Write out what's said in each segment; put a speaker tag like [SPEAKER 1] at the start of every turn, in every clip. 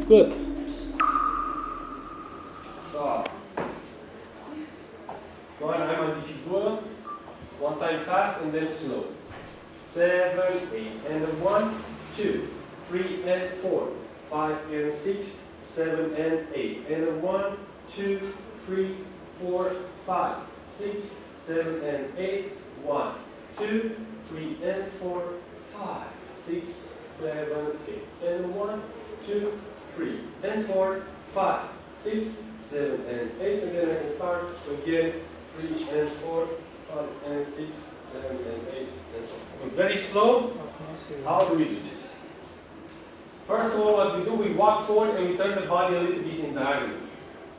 [SPEAKER 1] Good.
[SPEAKER 2] So, one time on the figure, one time fast and then slow. 7, 8, and 1, 2, 3 and 4, 5 and 6, 7 and 8, and 1, 2, 3, 4, 5, 6, 7 and 8, 1, 2, 3 and 4, 5, 6, 7, 8, and 1, 2, 3 and 4, 5, 6, 7 and 8, and then I can start again 3 and 4, 5 and 6, 7 and 8, and so on. Very slow. How do we do this? First of all, what we do, we walk forward and we turn the body a little bit in diagonal.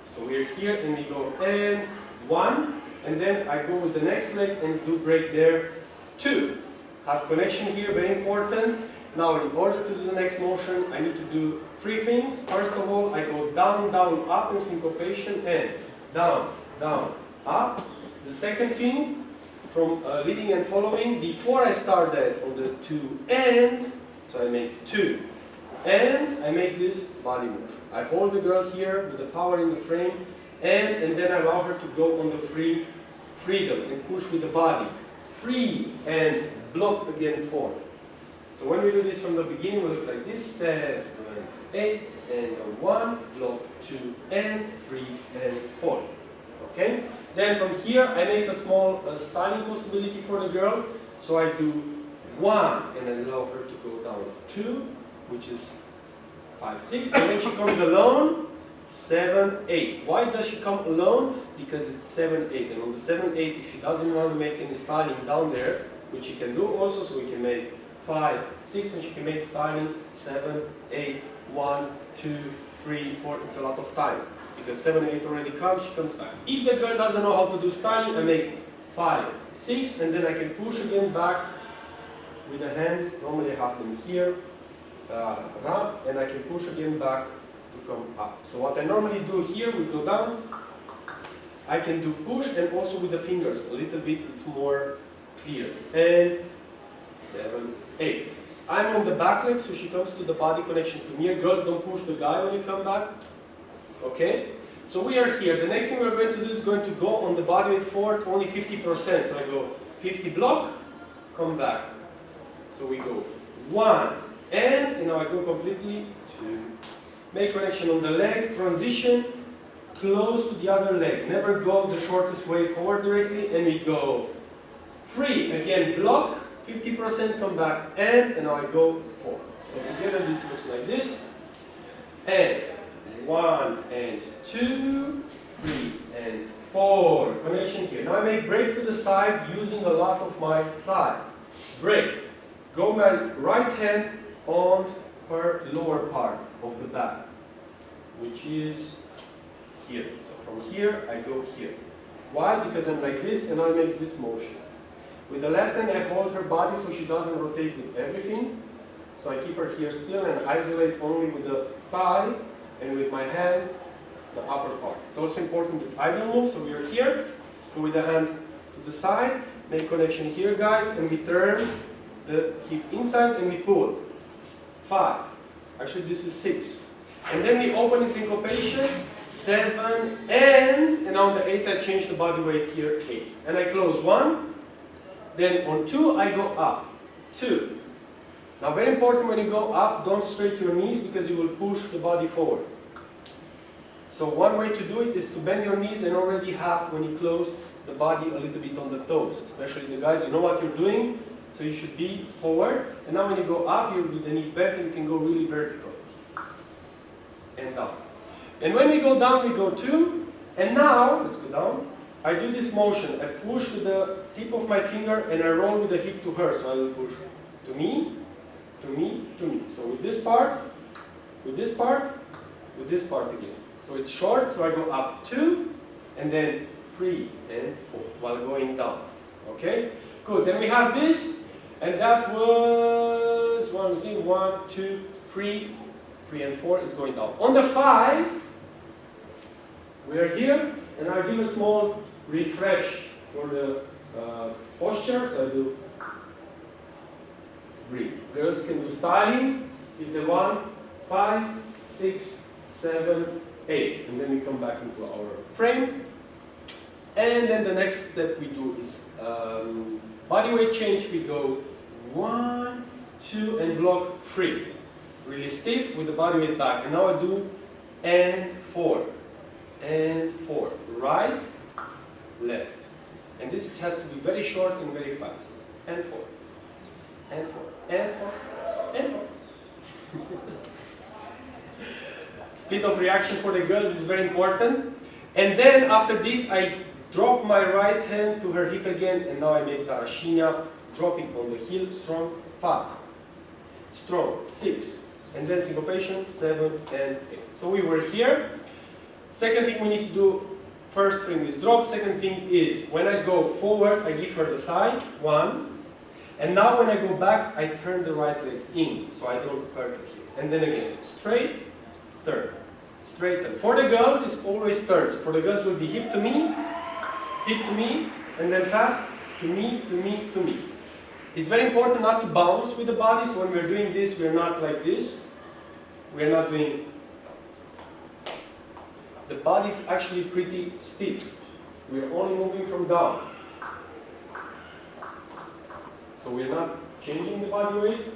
[SPEAKER 2] So we're here and we go and 1, and then I go with the next leg and do break there 2. Have connection here, very important. Now in order to do the next motion, I need to do 3 things. First of all, I go down, down, up in syncopation and down, down, up. The second thing, from leading and following, before I start that on the 2 and, so I make 2. And I make this body motion. I hold the girl here with the power in the frame and then I allow her to go on the freedom and push with the body. 3 and block again 4. So when we do this from the beginning, we look like this. 7, 8, and 1, block 2 and 3 and 4. Okay? Then from here, I make a small styling possibility for the girl. So I do 1 and I allow her to go down 2, which is 5, 6, and then she comes alone, 7, 8. Why does she come alone? Because it's 7, 8, and on the 7, 8, if she doesn't want to make any styling down there, which she can do also, so we can make 5, 6, and she can make styling 7, 8, 1, 2, 3, 4, it's a lot of time. Because 7, 8 already comes, she comes back. If the girl doesn't know how to do styling, I make 5, 6, and then I can push again back with the hands. Normally I have them here. And I can push again back to come up. So what I normally do here, we go down. I can do push and also with the fingers. A little bit, it's more clear. And 7, 8. I'm on the back leg, so she comes to the body connection to me. Girls, don't push the guy when you come back. Okay? So we are here. The next thing we're going to do is going to go on the body weight forward only 50%. So I go 50 block, come back. So we go 1. And now I go completely to make connection on the leg, transition, close to the other leg. Never go the shortest way forward directly, and we go 3, again block, 50%, come back, and now I go 4. So together this looks like this. And 1 and 2, 3 and 4. Connection here. Now I make break to the side using a lot of my thigh. Break. Go my right hand on her lower part of the back, which is here. So from here, I go here. Why? Because I'm like this and I make this motion. With the left hand, I hold her body so she doesn't rotate with everything. So I keep her here still and isolate only with the thigh and with my hand, the upper part. It's also important that I don't move, so we are here. Go with the hand to the side, make connection here, guys, and we turn the hip inside and we pull. 5. Actually, this is 6. And then we open in syncopation, 7, and on the 8 I change the body weight here, 8. And I close 1. Then on 2 I go up, 2. Now very important, when you go up, don't straight your knees because you will push the body forward. So one way to do it is to bend your knees and already have, when you close, the body a little bit on the toes. Especially the guys, you know what you're doing. So you should be forward, and now when you go up, you'll be the knees bent and you can go really vertical. And down. And when we go down, we go 2. And now, let's go down. I do this motion. I push with the tip of my finger and I roll with the hip to her. So I will push to me, to me, to me. So with this part, with this part, with this part again. So it's short, so I go up 2, and then 3 and 4 while going down. Okay? Good. Then we have this. And that was 1, 2, 3, 3 and 4 is going down. On the 5, we are here, and I give a small refresh for the posture. So I do breathe. Girls can do styling if they want. 5, 6, 7, 8. And then we come back into our frame. And then the next step we do is body weight change. We go 1, 2, and block 3. Really stiff with the body weight back. And now I do and 4, and 4. Right, left. And this has to be very short and very fast. And 4, and 4, and 4, and 4. Speed of reaction for the girls is very important. And then after this I drop my right hand to her hip again, and now I make Tarraxinha, dropping on the heel, strong, 5, strong, 6, and then syncopation, 7 and 8. So we were here. Second thing we need to do, first thing is drop, second thing is when I go forward, I give her the thigh, 1, and now when I go back, I turn the right leg in, so I don't hurt her here. And then again, straight, turn, straight, turn. For the girls, it's always turns. For the girls, it will be hip to me, and then fast, to me, to me, to me. It's very important not to bounce with the body, so when we're doing this, we're not like this. We're not doing... The body is actually pretty stiff. We're only moving from down. So we're not changing the body weight.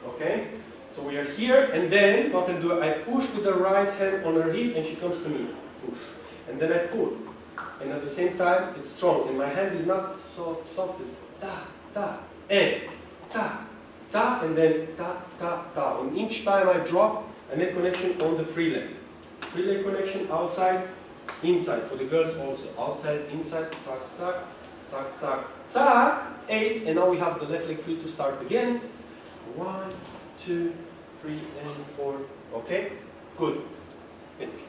[SPEAKER 2] Okay? So we are here, and then what I do, I push with the right hand on her hip, and she comes to me. Push. And then I pull. And at the same time, it's strong. And my hand is not soft, soft. It's ta, ta, and ta, ta, and then ta, ta, ta. And each time I drop, a neck connection on the free leg. Free leg connection, outside, inside. For the girls also. Outside, inside, zack, zack, zack, zack, zack. 8. And now we have the left leg free to start again. 1, 2, 3, and 4. Okay? Good. Finish.